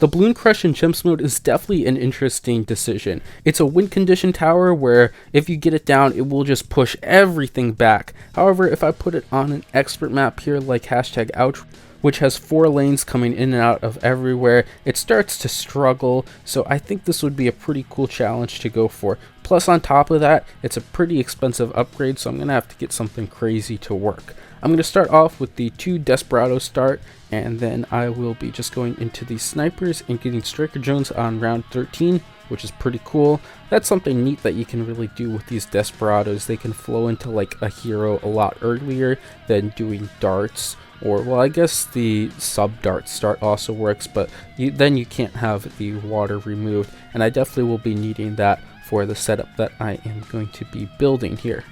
The Bloon Crush in Chimps mode is definitely an interesting decision. It's a win condition tower where if you get it down, it will just push everything back. However, if I put it on an expert map here like #ouch, which has 4 lanes coming in and out of everywhere, it starts to struggle, so I think this would be a pretty cool challenge to go for. Plus on top of that, it's a pretty expensive upgrade, so I'm going to have to get something crazy to work. I'm going to start off with the 2 Desperado start, and then I will be just going into the snipers and getting Striker Jones on round 13, which is pretty cool. That's something neat that you can really do with these Desperados. They can flow into like a hero a lot earlier than doing darts, or well, I guess the sub dart start also works, but then you can't have the water removed, and I definitely will be needing that for the setup that I am going to be building here.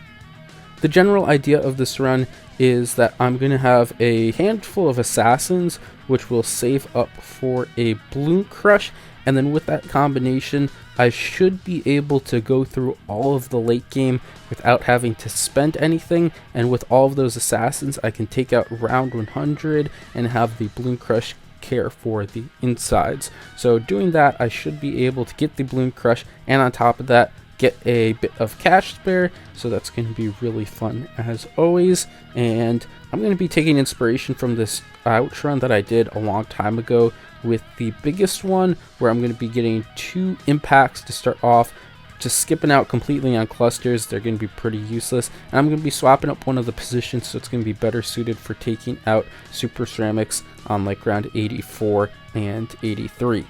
The general idea of this run is that I'm going to have a handful of assassins which will save up for a Bloon Crush, and then with that combination I should be able to go through all of the late game without having to spend anything, and with all of those assassins I can take out round 100 and have the Bloon Crush care for the insides. So doing that, I should be able to get the Bloon Crush, and on top of that get a bit of cash spare, so that's going to be really fun as always. And I'm going to be taking inspiration from this ouch run that I did a long time ago with the biggest one, where I'm going to be getting 2 impacts to start off, just skipping out completely on clusters. They're going to be pretty useless, and I'm going to be swapping up one of the positions, so it's going to be better suited for taking out super ceramics on like round 84 and 83.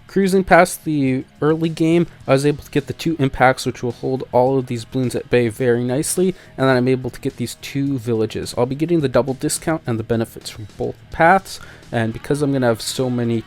Cruising past the early game, I was able to get the 2 impacts, which will hold all of these balloons at bay very nicely, and then I'm able to get these 2 villages. I'll be getting the double discount and the benefits from both paths, and because I'm going to have so many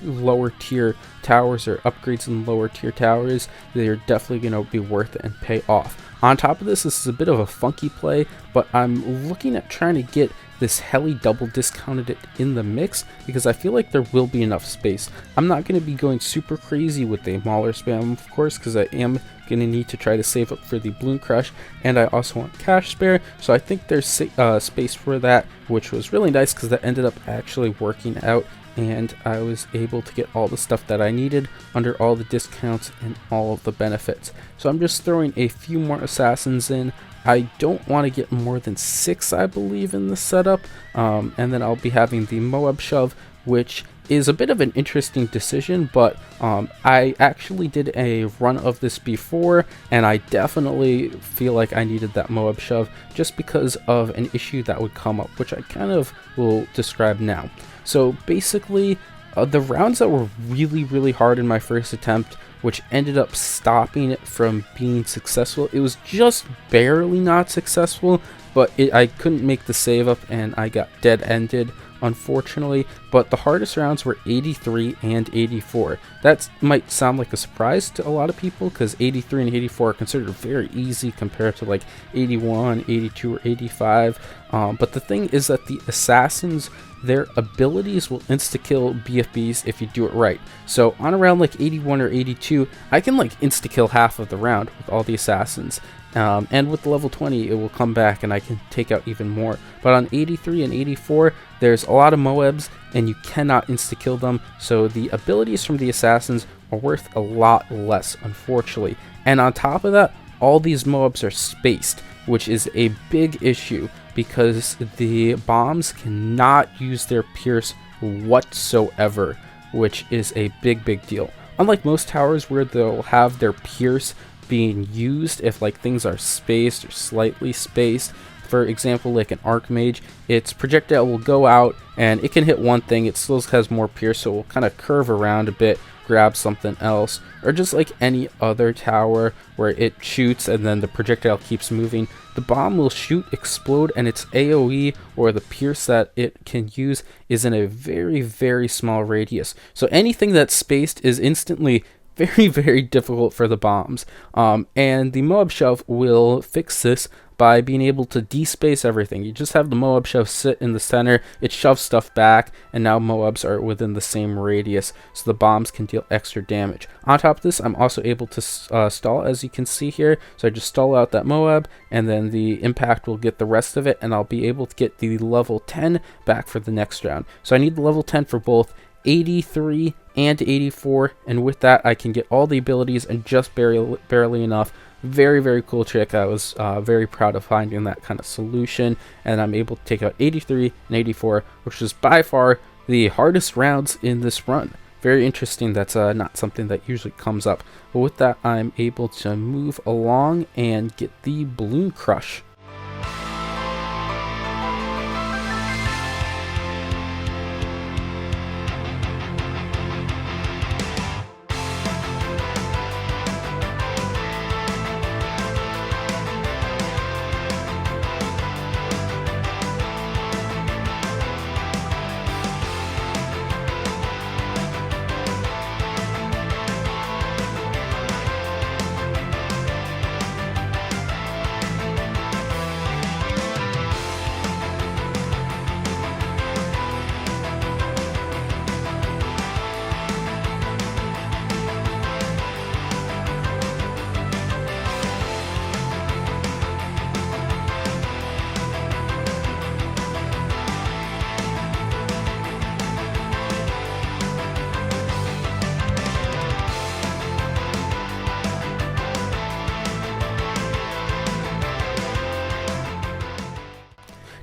lower tier towers or upgrades in lower tier towers, they're definitely going to be worth it and pay off. On top of this is a bit of a funky play, but I'm looking at trying to get this heli double discounted in the mix, because I feel like there will be enough space. I'm not going to be going super crazy with the Mauler spam, of course, because I am going to need to try to save up for the Bloon Crush, and I also want cash spare, so I think there's space for that, which was really nice because that ended up actually working out, and I was able to get all the stuff that I needed under all the discounts and all of the benefits. So I'm just throwing a few more assassins in. I don't want to get more than 6, I believe, in the setup, and then I'll be having the Moab Shove, which is a bit of an interesting decision, but I actually did a run of this before, and I definitely feel like I needed that Moab Shove just because of an issue that would come up, which I kind of will describe now. So basically, the rounds that were really hard in my first attempt, which ended up stopping it from being successful, it was just barely not successful, but I couldn't make the save up and I got dead-ended, unfortunately. But the hardest rounds were 83 and 84. That might sound like a surprise to a lot of people, because 83 and 84 are considered very easy compared to like 81, 82, or 85. But the thing is that the assassins their abilities will insta-kill BFBs if you do it right. So on around like 81 or 82, I can like insta-kill half of the round with all the assassins. And with the level 20, it will come back and I can take out even more. But on 83 and 84, there's a lot of Moabs and you cannot insta-kill them. So the abilities from the assassins are worth a lot less, unfortunately. And on top of that, all these Moabs are spaced, which is a big issue because the bombs cannot use their pierce whatsoever, which is a big deal. Unlike most towers where they'll have their pierce being used if like things are spaced or slightly spaced. For example, like an archmage, its projectile will go out and it can hit one thing, it still has more pierce, so it will kind of curve around a bit, grab something else. Or just like any other tower where it shoots and then the projectile keeps moving, the bomb will shoot, explode, and its AoE or the pierce that it can use is in a very small radius. So anything that's spaced is instantly very difficult for the bombs. And the Moab Shove will fix this by being able to despace everything. You just have the Moab Shove sit in the center, it shoves stuff back, and now Moabs are within the same radius, so the bombs can deal extra damage. On top of this, I'm also able to stall, as you can see here. So I just stall out that Moab, and then the impact will get the rest of it, and I'll be able to get the level 10 back for the next round. So I need the level 10 for both 83 and 84, and with that I can get all the abilities and just barely enough. Very cool trick. I was very proud of finding that kind of solution, and I'm able to take out 83 and 84, which is by far the hardest rounds in this run. Very interesting. That's not something that usually comes up, but with that I'm able to move along and get the Bloon Crush.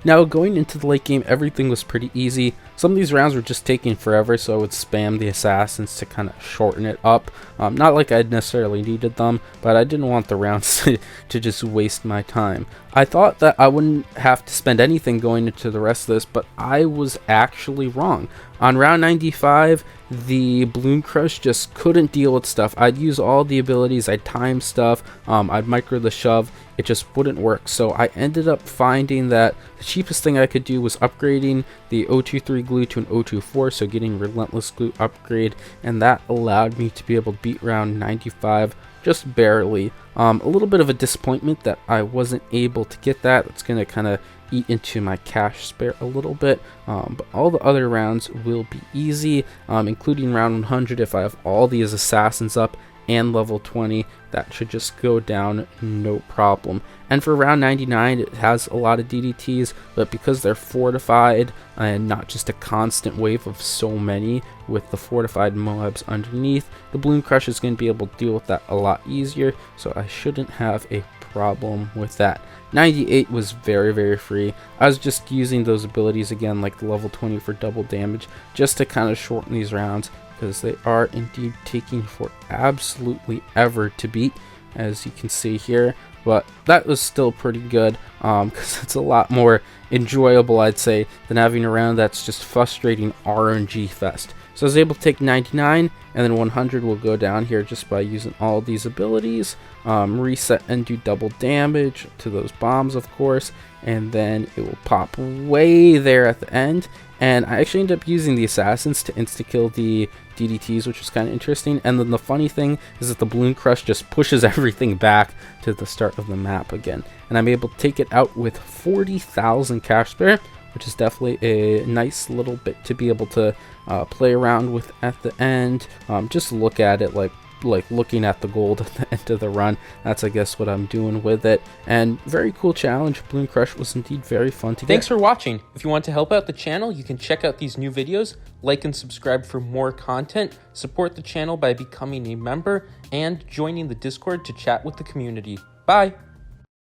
Now, going into the late game, everything was pretty easy. Some of these rounds were just taking forever, so I would spam the assassins to kind of shorten it up. Not like I necessarily needed them, but I didn't want the rounds to just waste my time. I thought that I wouldn't have to spend anything going into the rest of this, but I was actually wrong. On round 95, the Bloon Crush just couldn't deal with stuff. I'd use all the abilities, I'd time stuff, I'd micro the shove, it just wouldn't work. So I ended up finding that the cheapest thing I could do was upgrading the 023 glue to an 024, so getting Relentless Glue upgrade, and that allowed me to be able to beat round 95 just barely. A little bit of a disappointment that I wasn't able to get that. It's going to kind of eat into my cash spare a little bit, but all the other rounds will be easy, including round 100. If I have all these assassins up and level 20, that should just go down no problem. And for round 99, it has a lot of DDTs, but because they're fortified and not just a constant wave of so many with the fortified Moabs underneath, the Bloon Crush is going to be able to deal with that a lot easier, so I shouldn't have a problem with that. 98 was very free. I was just using those abilities again, like the level 20 for double damage, just to kind of shorten these rounds, because they are indeed taking for absolutely ever to beat, as you can see here. But that was still pretty good, because it's a lot more enjoyable, I'd say, than having a round that's just frustrating RNG fest. So I was able to take 99, and then 100 will go down here just by using all these abilities. Reset and do double damage to those bombs, of course, and then it will pop way there at the end. And I actually ended up using the assassins to insta-kill the DDTs, which was kind of interesting. And then the funny thing is that the Bloon Crush just pushes everything back to the start of the map again. And I'm able to take it out with 40,000 cash spare, which is definitely a nice little bit to be able to play around with at the end. Just look at it like looking at the gold at the end of the run. That's, I guess, what I'm doing with it. And very cool challenge. Bloon Crush was indeed very fun to get. Thanks for watching. If you want to help out the channel, you can check out these new videos, like and subscribe for more content, support the channel by becoming a member, and joining the Discord to chat with the community. Bye!